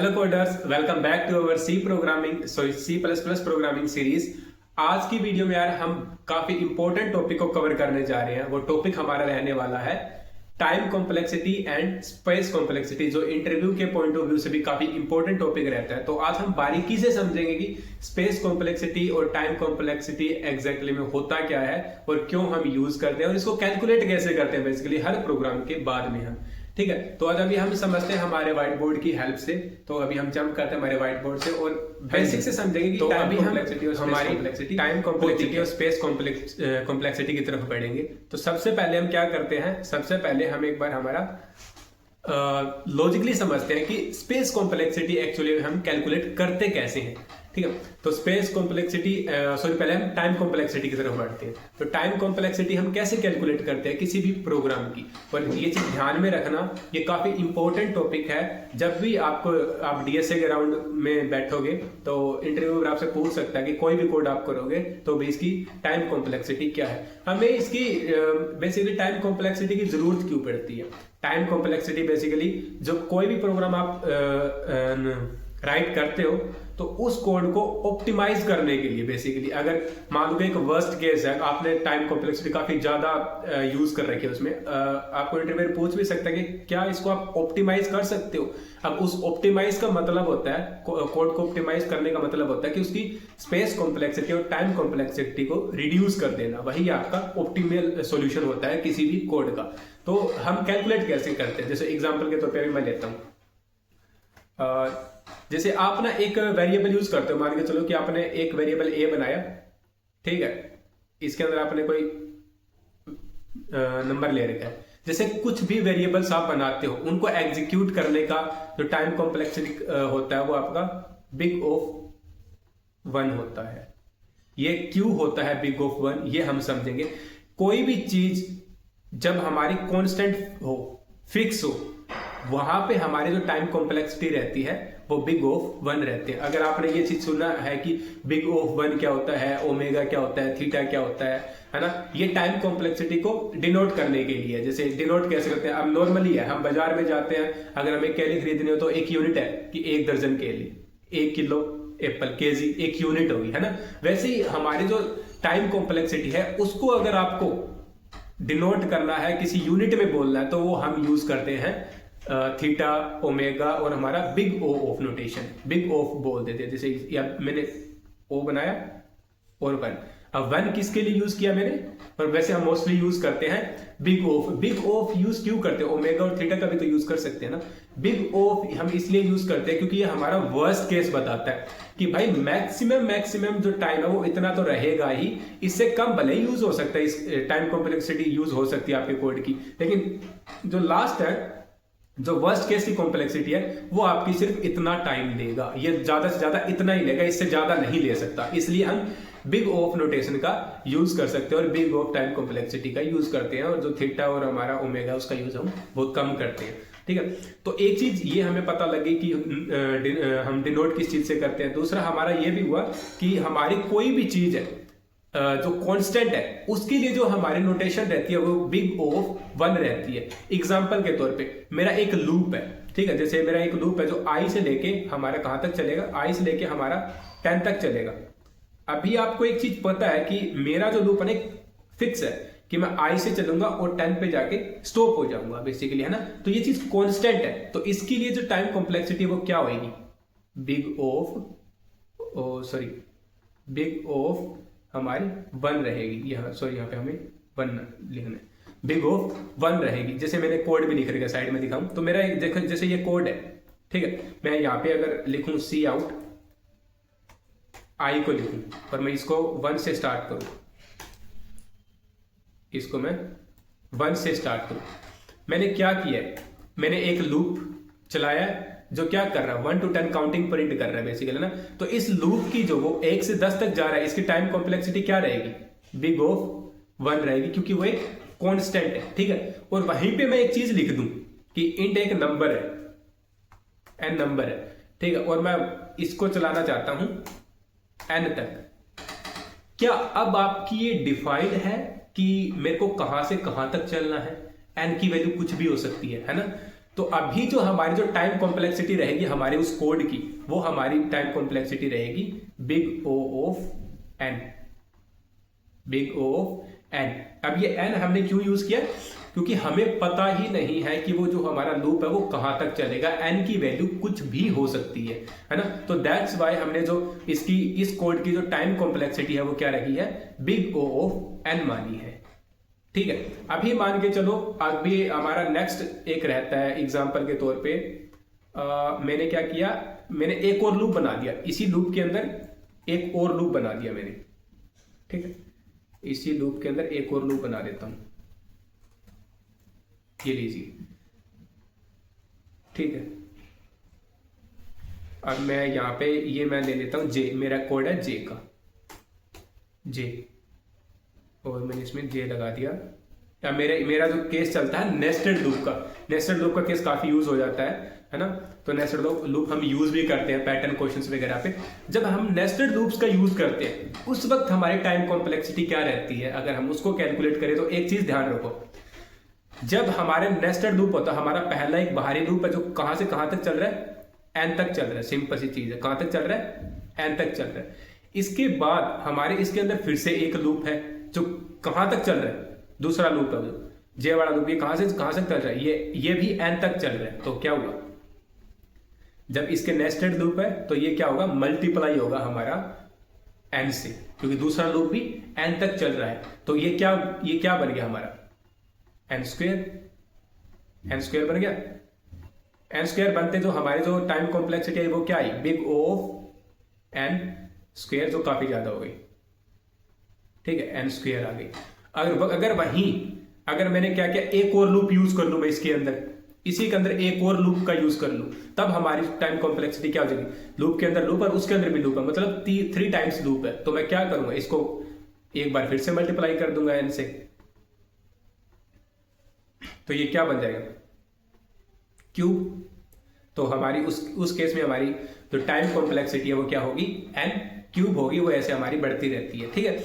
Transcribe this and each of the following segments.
Hello coders, welcome back to our C plus plus programming series. आज की video में यार हम काफी इंपॉर्टेंट टॉपिक को कवर करने जा रहे हैं। वो टॉपिक हमारा रहने वाला है time complexity and space complexity, जो इंटरव्यू के पॉइंट ऑफ व्यू से भी काफी इंपॉर्टेंट टॉपिक रहता है। तो आज हम बारीकी से समझेंगे कि स्पेस कॉम्प्लेक्सिटी और टाइम कॉम्प्लेक्सिटी एग्जैक्टली में होता क्या है और क्यों हम यूज करते हैं और इसको कैलकुलेट कैसे करते हैं बेसिकली हर प्रोग्राम के बाद में हम। ठीक है, तो आज अभी हम समझते हैं हमारे व्हाइट बोर्ड की हेल्प से। तो अभी हम जंप करते हैं हमारे व्हाइट बोर्ड से और बेसिक से समझेंगे कि तो अभी हम हमारी टाइम कॉम्प्लेक्सिटी और स्पेस कॉम्प्लेक्सिटी की तरफ बढ़ेंगे। तो सबसे पहले हम क्या करते हैं, सबसे पहले हम एक बार हमारा लॉजिकली समझते हैं कि स्पेस कॉम्प्लेक्सिटी एक्चुअली हम कैलकुलेट करते कैसे हैं। ठीक है, तो स्पेस कॉम्प्लेक्सिटी पहले हम टाइम कॉम्प्लेक्सिटी की तरफ बढ़ते हैं। तो टाइम कॉम्प्लेक्सिटी हम कैसे कैलकुलेट करते हैं किसी भी प्रोग्राम की, और ये चीज ध्यान में रखना, ये काफी इंपॉर्टेंट टॉपिक है। जब भी आप डीएसए के राउंड में बैठोगे तो इंटरव्यू आपसे पूछ सकता है कि कोई भी कोड आप करोगे तो भी इसकी टाइम कॉम्प्लेक्सिटी क्या है। हमें इसकी बेसिकली टाइम कॉम्प्लेक्सिटी की जरूरत क्यों पड़ती है। टाइम कॉम्प्लेक्सिटी बेसिकली जो कोई भी प्रोग्राम आप राइट करते हो तो उस कोड को ऑप्टिमाइज करने के लिए बेसिकली, अगर मान लो एक वर्स्ट केस है, आपने टाइम कॉम्प्लेक्सिटी काफी ज्यादा यूज कर रखी है उसमें, आपको इंटरव्यू पूछ भी सकता है कि क्या इसको आप ऑप्टिमाइज कर सकते हो। अब उस ऑप्टिमाइज का मतलब होता है, कोड को ऑप्टिमाइज करने का मतलब होता है कि उसकी स्पेस कॉम्प्लेक्सिटी और टाइम कॉम्प्लेक्सिटी को रिड्यूस कर देना, वही आपका ऑप्टिमल सॉल्यूशन होता है किसी भी कोड का। तो हम कैलकुलेट कैसे करते हैं, जैसे एग्जांपल के तौर पे मैं लेता हूं, जैसे आप ना एक वेरिएबल यूज करते हो, मान के चलो कि आपने एक वेरिएबल ए बनाया, ठीक है, इसके अंदर आपने कोई नंबर ले रखा है। जैसे कुछ भी वेरिएबल्स आप बनाते हो उनको एग्जीक्यूट करने का जो टाइम कॉम्प्लेक्सिटी होता है वो आपका बिग ऑफ 1 होता है। ये क्यों होता है बिग ऑफ 1, ये हम समझेंगे। कोई भी चीज जब हमारी कांस्टेंट हो, फिक्स हो, वहां पे हमारी जो टाइम कॉम्प्लेक्सिटी रहती है वो बिग ऑफ 1 रहते हैं। अगर आपने ये चीज सुना है कि बिग ऑफ 1 क्या होता है, ओमेगा क्या होता है, थीटा क्या होता है ना, ये टाइम कॉम्प्लेक्सिटी को डिनोट करने के लिए। जैसे डिनोट कैसे करते हैं, अब नॉर्मली है, हम बाजार में जाते हैं, अगर हमें केले खरीदनी हो तो एक यूनिट है कि 1 दर्जन केले, 1 किलो एप्पल, केजी 1 यूनिट होगी, है ना। वैसे ही हमारी जो टाइम कॉम्प्लेक्सिटी है उसको अगर आपको डिनोट करना है, किसी यूनिट में बोलना है, तो वो हम यूज करते हैं थीटा, ओमेगा और हमारा big O of notation, big of बोल देते हैं। जैसे या मैंने ओ बनाया और 1, अब 1 किसके लिए यूज किया मैंने, और वैसे हम मोस्टली यूज करते हैं big of. Big of use क्यों करते हैं, ओमेगा और थीटा का भी तो यूज कर सकते हैं ना। बिग ऑफ हम इसलिए यूज करते हैं क्योंकि ये हमारा वर्स्ट केस बताता है कि भाई मैक्सिमम जो टाइम है वो इतना तो रहेगा ही, इससे कम भले ही यूज हो सकता है, इस टाइम कॉम्प्लेक्सिटी यूज हो सकती है आपके कोड की, लेकिन जो लास्ट है, जो वर्स्ट केस की कॉम्प्लेक्सिटी है, वो आपकी सिर्फ इतना टाइम लेगा, ये ज्यादा से ज्यादा इतना ही लेगा, इससे ज्यादा नहीं ले सकता। इसलिए हम बिग ऑफ नोटेशन का यूज कर सकते हैं और बिग ऑफ टाइम कॉम्प्लेक्सिटी का यूज करते हैं, और जो थीटा और हमारा ओमेगा उसका यूज हम बहुत कम करते हैं। ठीक है, तो एक चीज ये हमें पता लगी कि हम डिनोट किस चीज से करते हैं। दूसरा हमारा ये भी हुआ कि हमारी कोई भी चीज है जो कांस्टेंट है उसके लिए जो हमारी नोटेशन रहती है वो बिग ऑफ 1 रहती है। एग्जांपल के तौर पे मेरा एक लूप है, ठीक है, जैसे मेरा एक लूप है जो आई से लेके हमारा कहां तक चलेगा, आई से लेके हमारा 10 तक चलेगा। अभी आपको एक चीज पता है कि मेरा जो लूप है फिक्स है कि मैं आई से चलूंगा और 10 पे जाके स्टॉप हो जाऊंगा बेसिकली, है ना। तो ये चीज कांस्टेंट है, तो इसके लिए जो टाइम कॉम्प्लेक्सिटी वो क्या होगी, बिग ऑफ हमारी 1 रहेगी। यहाँ पे हमें 1 लिखना है, बिग ऑफ 1 रहेगी। जैसे मैंने कोड भी लिख रखा है, साइड में दिखाऊं तो मेरा देखो, जैसे ये कोड है, ठीक है, मैं यहाँ पे अगर लिखूं सी आउट, आई को लिखूं और मैं इसको 1 से स्टार्ट करूं, इसको मैं 1 से स्टार्ट करूं, मैंने क्या किया है, मैंने एक लूप चलाया है जो क्या कर रहा है, 1 to 10 काउंटिंग प्रिंट कर रहा है बेसिकली ना। तो इस लूप की जो वो 1 से 10 तक जा रहा है, इसकी टाइम कॉम्प्लेक्सिटी क्या रहेगी, बिग ऑफ 1 रहेगी, क्योंकि वो एक कांस्टेंट है। ठीक है, और वहीं पे मैं एक चीज लिख दूं कि इंट एक नंबर है, n नंबर है, ठीक है, और मैं इसको चलाना चाहता हूं n तक। क्या अब आपकी ये डिफाइंड है कि मेरे को कहां से कहां तक चलना है, n की वैल्यू कुछ भी हो सकती है ना। तो अभी जो हमारी जो टाइम कॉम्प्लेक्सिटी रहेगी हमारे उस कोड की, वो हमारी टाइम कॉम्प्लेक्सिटी रहेगी big O of N, big O of N. अब ये एन हमने क्यों यूज किया? क्योंकि हमें पता ही नहीं है कि वो जो हमारा लूप है वो कहां तक चलेगा। एन की वैल्यू कुछ भी हो सकती है ना। तो दैट्स वाई हमने जो इसकी इस कोड की जो टाइम कॉम्प्लेक्सिटी है वो क्या रखी है? बिग O ऑफ एन मानी है। ठीक है, अभी मान के चलो अभी हमारा नेक्स्ट एक रहता है एग्जांपल के तौर पे, मैंने क्या किया, मैंने एक और लूप बना दिया, इसी लूप के अंदर एक और लूप बना दिया मैंने। ठीक है, इसी लूप के अंदर एक और लूप बना देता हूं, ये लीजिए। ठीक है, अब मैं यहां पे ये मैं ले लेता हूं जे, मेरा कोड है जे का, जे, और मैंने इसमें जे लगा दिया। या मेरा जो केस चलता है नेस्टेड लूप का, नेस्टेड लूप का केस काफी यूज हो जाता है ना। तो नेस्टेड लूप हम यूज भी करते हैं पैटर्न क्वेश्चंस वगैरह पे। जब हम नेस्टेड लूप्स का यूज करते हैं उस वक्त हमारी टाइम कॉम्प्लेक्सिटी क्या रहती है, अगर हम उसको कैलकुलेट करें तो एक चीज ध्यान रखो, जब हमारे नेस्टेड लूप होता है, हमारा पहला एक बाहरी लूप है जो कहां से कहां तक चल रहा है? एन तक चल रहा है। सिंपल सी चीज है, कहां तक चल रहा है? एन तक चल रहा है। इसके बाद हमारे इसके अंदर फिर से एक लूप है जो कहां तक चल रहा है? दूसरा लूप है जो जे वाला लूप, ये कहां से चल रहा है? ये भी एन तक चल रहा है। तो क्या हुआ, जब इसके नेस्टेड लूप है तो ये क्या होगा? मल्टीप्लाई होगा हमारा एन से, क्योंकि दूसरा लूप भी एन तक चल रहा है। तो ये क्या बन गया हमारा? एन स्क्वेयर बन गया। एन स्क्वेयर बनते जो हमारे जो टाइम कॉम्प्लेक्सिटी है वो क्या आई? Big O of N square, जो काफी ज्यादा हो गई। ठीक है, एन स्क्वेयर आ गई। अगर वहीं अगर मैंने क्या किया, एक और लूप यूज कर लूं मैं इसके अंदर, इसी के अंदर एक और लूप का यूज कर लूं, तब हमारी टाइम कॉम्प्लेक्सिटी क्या हो जाएगी? लूप के अंदर लूप और उसके अंदर भी लूप है, मतलब 3 टाइम्स लूप है। तो मैं क्या करूंगा, इसको एक बार फिर से मल्टीप्लाई कर दूंगा एन से, तो ये क्या बन जाएगा? क्यूब। तो हमारी उस केस में हमारी जो टाइम कॉम्प्लेक्सिटी है वो क्या होगी? एन क्यूब होगी। वो ऐसे हमारी बढ़ती रहती है। ठीक है,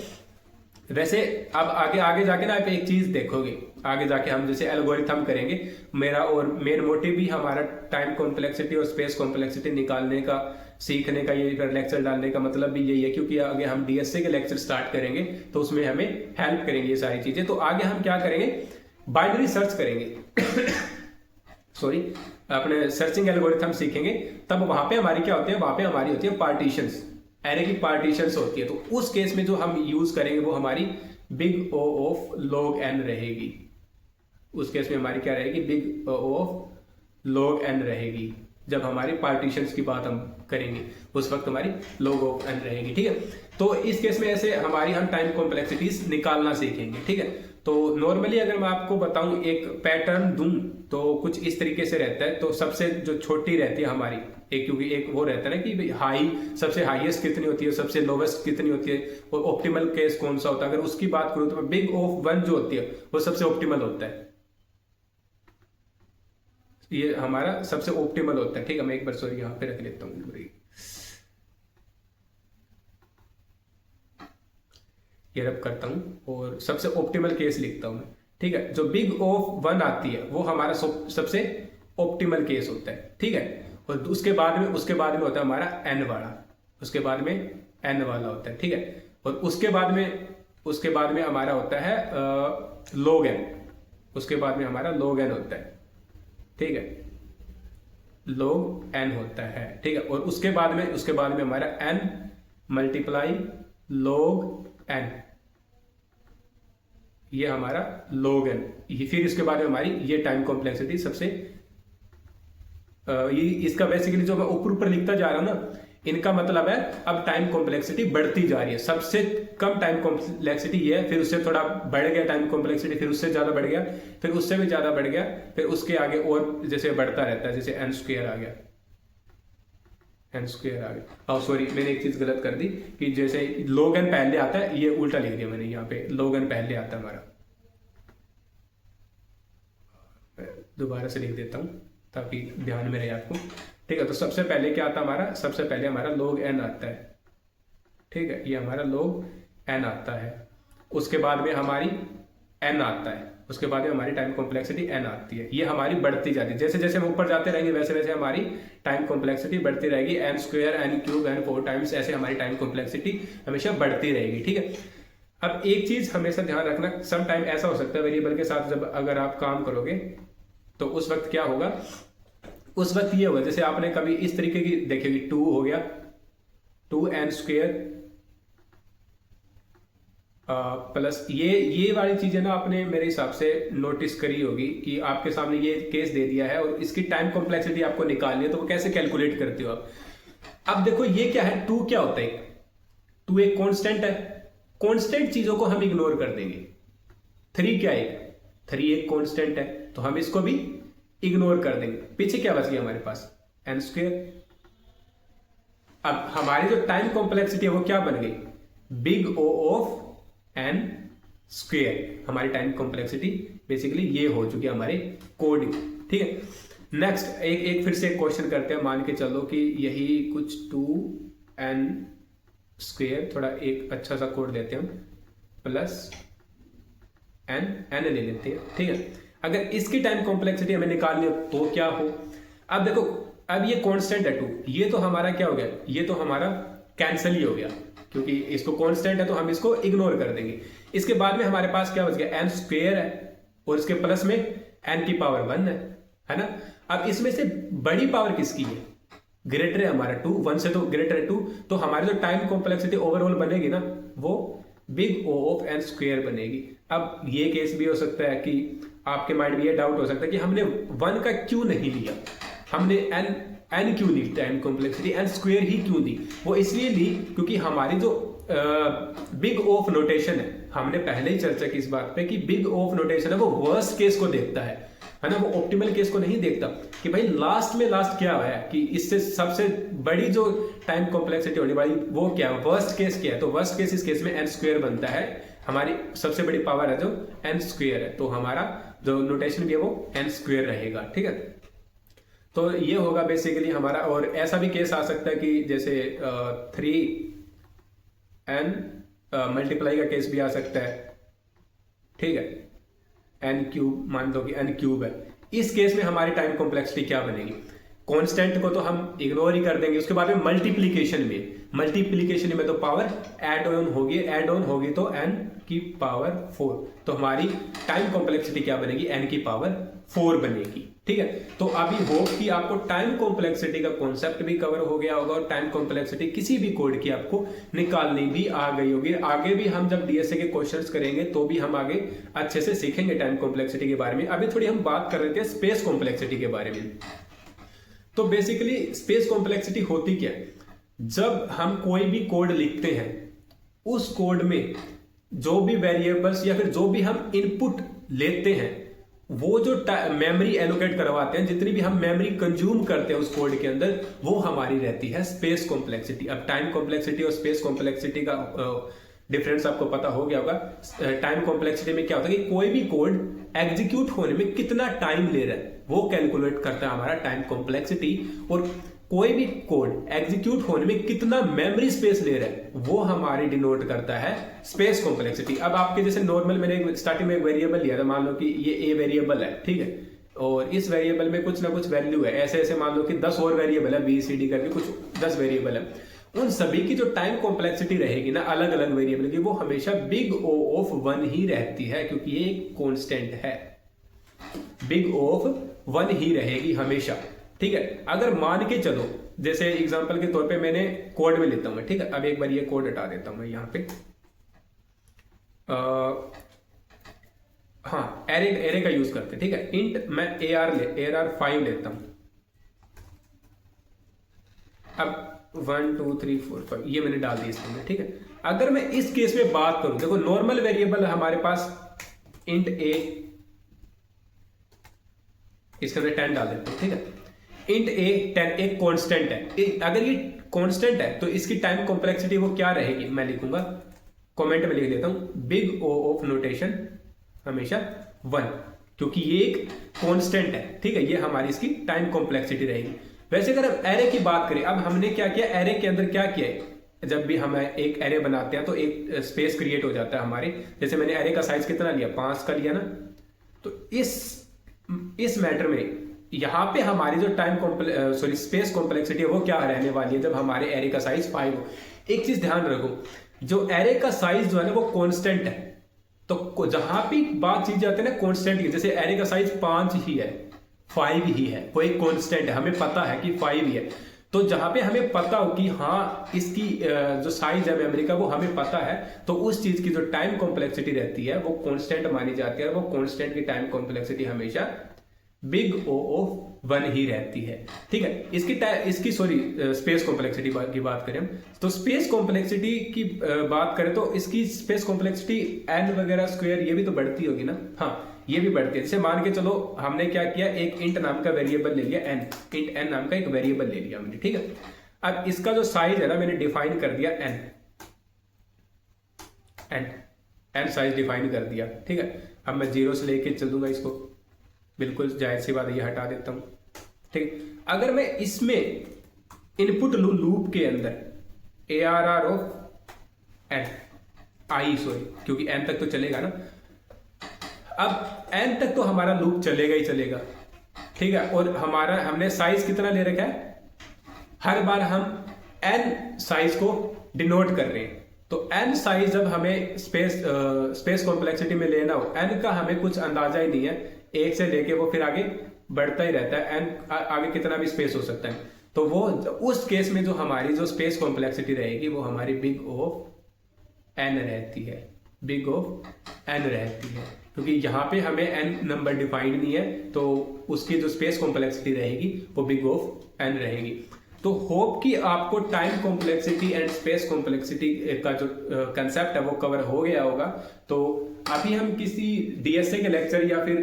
वैसे अब आगे जाके ना आप एक चीज देखोगे, आगे जाके हम जैसे एल्गोरिथम करेंगे, मेरा और मेन मोटिव भी हमारा टाइम कॉम्प्लेक्सिटी और स्पेस कॉम्प्लेक्सिटी निकालने का, सीखने का, ये लेक्चर डालने का मतलब भी यही है। क्योंकि आगे हम डीएसए के लेक्चर स्टार्ट करेंगे तो उसमें हमें हेल्प करेंगे ये सारी चीजें। तो आगे हम क्या करेंगे? बाइनरी सर्च करेंगे सॉरी, अपने सर्चिंग एल्गोरिथम सीखेंगे। तब वहां पे हमारी क्या होती है? वहां पे हमारी होती है पार्टीशंस, एरे की पार्टीशंस होती है। तो उस केस में जो हम यूज करेंगे वो हमारी big O of log n रहेगी। उस केस में हमारी क्या रहेगी? Big O of log n रहेगी। जब हमारी पार्टीशंस की बात हम करेंगे उस वक्त हमारी log ऑफ n रहेगी। ठीक है, तो इस केस में ऐसे हमारी हम टाइम कॉम्प्लेक्सिटीज निकालना सीखेंगे। ठीक है, तो नॉर्मली अगर मैं आपको बताऊं, एक पैटर्न दूं तो कुछ इस तरीके से रहता है। तो सबसे जो छोटी रहती है हमारी क्योंकि एक वो रहता है ना कि हाई, सबसे हाईएस्ट कितनी होती है, सबसे लोवेस्ट कितनी होती है, और ऑप्टिमल केस कौन सा होता है। अगर उसकी बात करूं तो बिग O ऑफ 1 जो होती है वो सबसे ऑप्टिमल होता है, ये हमारा सबसे ऑप्टिमल होता है। ठीक है, मैं एक बार सॉरी यहां पे रख लेता हूं, ये रब करता हूं और सबसे ऑप्टिमल केस लिखता हूं मैं। ठीक है, जो बिग O ऑफ 1 आती है वो हमारा सबसे ऑप्टिमल केस होता है। ठीक है, और उसके बाद में होता है हमारा एन वाला, उसके बाद में एन वाला होता है। ठीक है, और उसके बाद में हमारा होता है log n, उसके बाद में हमारा log n होता है। ठीक है, log n होता है। ठीक है, और उसके बाद में हमारा n मल्टीप्लाई log n, ये हमारा log n। फिर इसके बाद में हमारी ये टाइम कॉम्प्लेक्सिटी सबसे ये इसका बेसिकली जो मैं ऊपर लिखता जा रहा हूं ना, इनका मतलब है अब टाइम कॉम्प्लेक्सिटी बढ़ती जा रही है। सबसे कम टाइम कॉम्प्लेक्सिटी ये है, फिर उससे थोड़ा बढ़ गया टाइम कॉम्प्लेक्सिटी, फिर उससे ज्यादा बढ़ गया, फिर उससे भी ज्यादा बढ़ गया, फिर उसके आगे और जैसे बढ़ता रहता है, जैसे एन स्क्वायर आ गया, एन स्क्वायर आ गया। सॉरी, मैंने एक चीज गलत कर दी कि जैसे log n पहले आता है, ये उल्टा लिख दिया मैंने, यहाँ पे log n पहले आता है हमारा। दोबारा से लिख देता हूं ताकि ध्यान में रहे आपको। ठीक है, तो सबसे पहले क्या आता है हमारा? सबसे पहले हमारा log n आता है। ठीक है, ये हमारा log n आता है। उसके बाद में हमारी n आता है, उसके बाद में हमारी टाइम कॉम्प्लेक्सिटी n आती है। ये हमारी बढ़ती जाती है, जैसे जैसे हम ऊपर जाते रहेंगे वैसे वैसे हमारी टाइम कॉम्प्लेक्सिटी बढ़ती रहेगी। n square, n cube, n 4 times, ऐसे हमारी टाइम कॉम्प्लेक्सिटी हमेशा बढ़ती रहेगी। ठीक है, अब एक चीज हमेशा ध्यान रखना, सम टाइम ऐसा हो सकता है वेरिएबल के साथ जब अगर आप काम करोगे तो उस वक्त क्या होगा, उस वक्त ये होगा जैसे आपने कभी इस तरीके की देखेगी, 2 हो गया 2n स्क्वायर प्लस ये वाली चीजें ना आपने मेरे हिसाब से नोटिस करी होगी कि आपके सामने ये केस दे दिया है और इसकी टाइम कॉम्प्लेक्सिटी आपको निकालनी है, तो वो कैसे कैलकुलेट करते हो आप। अब देखो ये क्या है, 2 क्या होता है, 2 एक कांस्टेंट है, कांस्टेंट चीजों को हम इग्नोर कर देंगे। 3 क्या है, 3 एक कांस्टेंट है, तो हम इसको भी इग्नोर कर देंगे। पीछे क्या बच गया हमारे पास, n स्क्वायर। अब हमारी जो टाइम कॉम्प्लेक्सिटी है वो क्या बन गई, big O of n square. हमारी टाइम कॉम्प्लेक्सिटी बेसिकली ये हो चुकी है हमारे कोड। ठीक है, नेक्स्ट एक फिर से एक क्वेश्चन करते हैं। मान के चलो कि यही कुछ 2n स्क्वायर, थोड़ा एक अच्छा सा कोड देते हैं हम, प्लस n ले लेते हैं। ठीक है, अगर इसकी टाइम कॉम्प्लेक्सिटी हमें निकालनी हो तो क्या हो। अब देखो, अब ये कांस्टेंट है 2, ये तो हमारा क्या हो गया, ये तो हमारा कैंसिल ही हो गया, क्योंकि इसको कांस्टेंट है तो हम इसको इग्नोर कर देंगे। इसके बाद में हमारे पास क्या बच गया, n स्क्वायर है और इसके प्लस में n की पावर 1 है ना। अब इसमें से बड़ी पावर किसकी है, ग्रेटर है हमारा 2, 1 से तो ग्रेटर है 2, तो हमारी जो टाइम कॉम्प्लेक्सिटी ओवरऑल बनेगी ना वो big O of n square बनेगी। अब ये केस भी हो सकता है कि आपके माइंड में ये डाउट हो सकता है कि हमने 1 का क्यों नहीं लिया, हमने n क्यों ली, टाइम कॉम्प्लेक्सिटी n स्क्वायर ही क्यों दी। वो इसलिए ली क्योंकि हमारी जो बिग O ऑफ नोटेशन है, हमने पहले ही चर्चा की इस बात पे कि बिग O ऑफ नोटेशन है वो वर्स्ट केस को देखता है ना, वो ऑप्टिमल केस को नहीं देखता कि भाई लास्ट में लास्ट क्या है, कि इससे सबसे बड़ी जो टाइम कॉम्प्लेक्सिटी होने वाली वो क्या है, वर्स्ट केस क्या है। तो वर्स्ट केस इस केस में n स्क्वायर बनता है, हमारी सबसे बड़ी पावर है जो n स्क्वायर है, तो हमारा जो नोटेशन भी है वो n स्क्वायर रहेगा। ठीक है, तो ये होगा बेसिकली हमारा। और ऐसा भी केस आ सकता है कि जैसे 3n मल्टीप्लाई का केस भी आ सकता है। ठीक है, n क्यूब, मान लो कि n क्यूब है, इस केस में हमारी टाइम कॉम्प्लेक्सिटी क्या बनेगी, कांस्टेंट को तो हम इग्नोर ही कर देंगे। उसके बाद में मल्टीप्लीकेशन में तो पावर ऐड ऑन होगी तो n की पावर 4, तो हमारी टाइम कॉम्प्लेक्सिटी क्या बनेगी, n की पावर 4 बनेगी। ठीक है, तो अभी होप कि आपको टाइम कॉम्प्लेक्सिटी का कॉन्सेप्ट भी कवर हो गया होगा और टाइम कॉम्प्लेक्सिटी किसी भी कोड की आपको निकालनी भी आ गई होगी। आगे भी हम जब डीएसए के क्वेश्चंस करेंगे तो भी हम आगे अच्छे से सीखेंगे टाइम कॉम्प्लेक्सिटी के बारे में। अभी थोड़ी हम बात कर रहे थे स्पेस कॉम्प्लेक्सिटी के बारे में। तो बेसिकली स्पेस कॉम्प्लेक्सिटी होती क्या है, जब हम कोई भी कोड लिखते हैं उस कोड में जो भी वेरिएबल्स या फिर जो भी हम इनपुट लेते हैं वो जो मेमोरी एलोकेट करवाते हैं, जितनी भी हम मेमोरी कंज्यूम करते हैं उस कोड के अंदर, वो हमारी रहती है स्पेस कॉम्प्लेक्सिटी। अब टाइम कॉम्प्लेक्सिटी और स्पेस कॉम्प्लेक्सिटी का डिफरेंस आपको पता हो गया होगा। टाइम कॉम्प्लेक्सिटी में क्या होता है कि कोई भी कोड एग्जीक्यूट होने में कितना टाइम ले रहा है वो कैलकुलेट करता है हमारा टाइम कॉम्प्लेक्सिटी, और कोई भी कोड एग्जीक्यूट होने में कितना मेमोरी स्पेस ले रहा है वो हमारी डिनोट करता है स्पेस कॉम्प्लेक्सिटी। अब आपके जैसे नॉर्मल मैंने स्टार्टिंग में एक वेरिएबल लिया था, मान लो कि ये ए वेरिएबल है, ठीक है, और इस वेरिएबल में कुछ ना कुछ वैल्यू है, ऐसे ऐसे मान लो कि 10 और वेरिएबल है, बी सी डी करके कुछ 10 वेरिएबल है। उन सभी की जो टाइम कॉम्प्लेक्सिटी रहेगी ना अलग अलग वेरिएबल की, वो हमेशा बिग O ऑफ 1 ही रहती है, क्योंकि ये एक कांस्टेंट है, बिग O ऑफ 1 ही रहेगी हमेशा। ठीक है, अगर मान के चलो जैसे एग्जांपल के तौर पे मैंने कोड में लेता हूं मैं, ठीक है, अब एक बार ये कोड हटा देता हूं मैं यहां पे। हाँ, एरे का यूज करते हैं। ठीक है, इंट मैं AR 5 लेता हूं। अब 1 2 3 4 5 ये मैंने डाल दिया इसमें। ठीक है, अगर मैं इस केस में बात करूं, देखो नॉर्मल वेरिएबल हमारे पास इंट A, इसके अंदर 10 डाल देते हैं। ठीक है, इंट A 10 एक कांस्टेंट है। अगर ये कांस्टेंट है तो इसकी टाइम कॉम्प्लेक्सिटी वो क्या रहेगी, मैं लिखूंगा कमेंट में लिख देता हूं, बिग O ऑफ नोटेशन हमेशा 1, क्योंकि ये एक कांस्टेंट है। ठीक है, ये हमारी इसकी टाइम कॉम्प्लेक्सिटी रहेगी। वैसे अगर हम एरे की बात करें, अब हमने क्या किया, एरे के अंदर क्या किया है, जब भी हम एक एरे बनाते हैं तो एक स्पेस क्रिएट हो जाता है हमारे। जैसे मैंने एरे का साइज कितना लिया, 5 का लिया ना, तो इस मैटर में यहाँ पे हमारी जो स्पेस कॉम्प्लेक्सिटी है वो क्या रहने वाली है जब हमारे एरे का साइज 5 हो। एक चीज ध्यान रखो, जो एरे का साइज जो है ना वो कांस्टेंट है। तो जहां भी बात चीज आती है ना कांस्टेंट की, जैसे एरे का साइज 5 ही है, 5 ही है, कोई कांस्टेंट है, हमें पता है कि 5 ही है। तो जहां पे हमें पता हो कि हाँ इसकी जो साइज है मेमोरी का वो हमें पता है, तो उस चीज की जो टाइम कॉम्प्लेक्सिटी रहती है वो कांस्टेंट मानी जाती है। वो कांस्टेंट की टाइम कॉम्प्लेक्सिटी हमेशा बिग ओ ऑफ 1 ही रहती है। ठीक है, इसकी स्पेस कॉम्प्लेक्सिटी की बात करें तो स्पेस कॉम्प्लेक्सिटी की बात करें तो इसकी स्पेस कॉम्प्लेक्सिटी n वगैरह स्क्वायर ये भी तो बढ़ती होगी ना। हाँ, ये भी बढ़ती है। जैसे मान के चलो हमने क्या किया, एक इंट नाम का वेरिएबल ले लिया, इंट n नाम का एक वेरिएबल ले लिया हमने। ठीक है, अब इसका जो साइज है ना मैंने डिफाइन कर दिया n साइज डिफाइन कर दिया। ठीक है, अब मैं 0 से लेके चल दूंगा इसको, बिल्कुल जाहिर सी बात है, ये हटा देता हूं। ठीक, अगर मैं इसमें इनपुट लूं लूप के अंदर ARR ऑफ n आई, क्योंकि n तक तो चलेगा ना। अब n तक तो हमारा लूप चलेगा ही चलेगा। ठीक है, और हमने साइज कितना ले रखा है, हर बार हम n साइज को डिनोट कर रहे हैं। तो n साइज जब हमें स्पेस कॉम्प्लेक्सिटी में लेना हो, n का हमें कुछ अंदाजा ही नहीं है, 1 से लेके वो फिर आगे बढ़ता ही रहता है, n आगे कितना भी स्पेस हो सकता है। तो वो उस केस में जो हमारी जो स्पेस कॉम्प्लेक्सिटी रहेगी वो हमारी बिग ऑफ n रहती है, बिग ऑफ n रहती है, क्योंकि यहाँ पे हमें n नंबर डिफाइंड नहीं है, तो उसकी जो स्पेस कॉम्प्लेक्सिटी रहेगी वो बिग ऑफ n रहेगी। तो होप कि आपको time complexity and space complexity का जो कंसेप्ट है वो कवर हो गया होगा। तो अभी हम किसी डीएसए के लेक्चर या फिर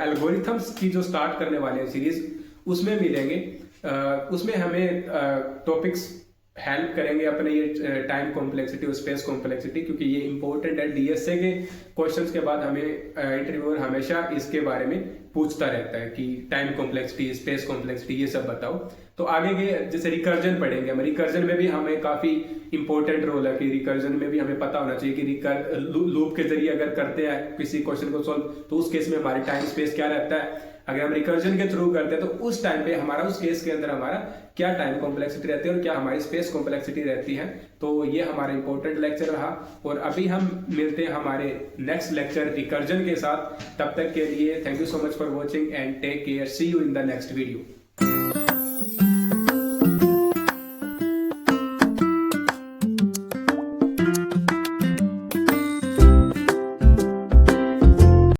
एल्गोरिथम्स की जो स्टार्ट करने वाले हैं सीरीज, उसमें मिलेंगे। उसमें हमें टॉपिक्स हेल्प करेंगे अपने ये टाइम कॉम्प्लेक्सिटी और स्पेस कॉम्प्लेक्सिटी, क्योंकि ये इंपॉर्टेंट है। डीएसए के क्वेश्चंस के बाद हमें इंटरव्यूअर हमेशा इसके बारे में पूछता रहता है कि टाइम कॉम्प्लेक्सिटी, स्पेस कॉम्प्लेक्सिटी ये सब बताओ। तो आगे के जैसे रिकर्जन पढ़ेंगे हम, रिकर्जन में भी हमें काफी इंपॉर्टेंट रोल है कि रिकर्जन में भी हमें पता होना चाहिए कि लूप के जरिए अगर करते हैं किसी क्वेश्चन को सॉल्व, तो उस केस में हमारे टाइम स्पेस क्या रहता है। अगर हम रिकर्जन के थ्रू करते हैं तो उस टाइम पे हमारा, उस केस के अंदर हमारा क्या टाइम कॉम्प्लेक्सिटी रहती है और क्या हमारी स्पेस कॉम्प्लेक्सिटी रहती है। तो ये हमारा इंपॉर्टेंट लेक्चर रहा, और अभी हम मिलते हैं हमारे नेक्स्ट लेक्चर रिकर्जन के साथ। तब तक के लिए thank you so much for watching and take care, see you in the next video.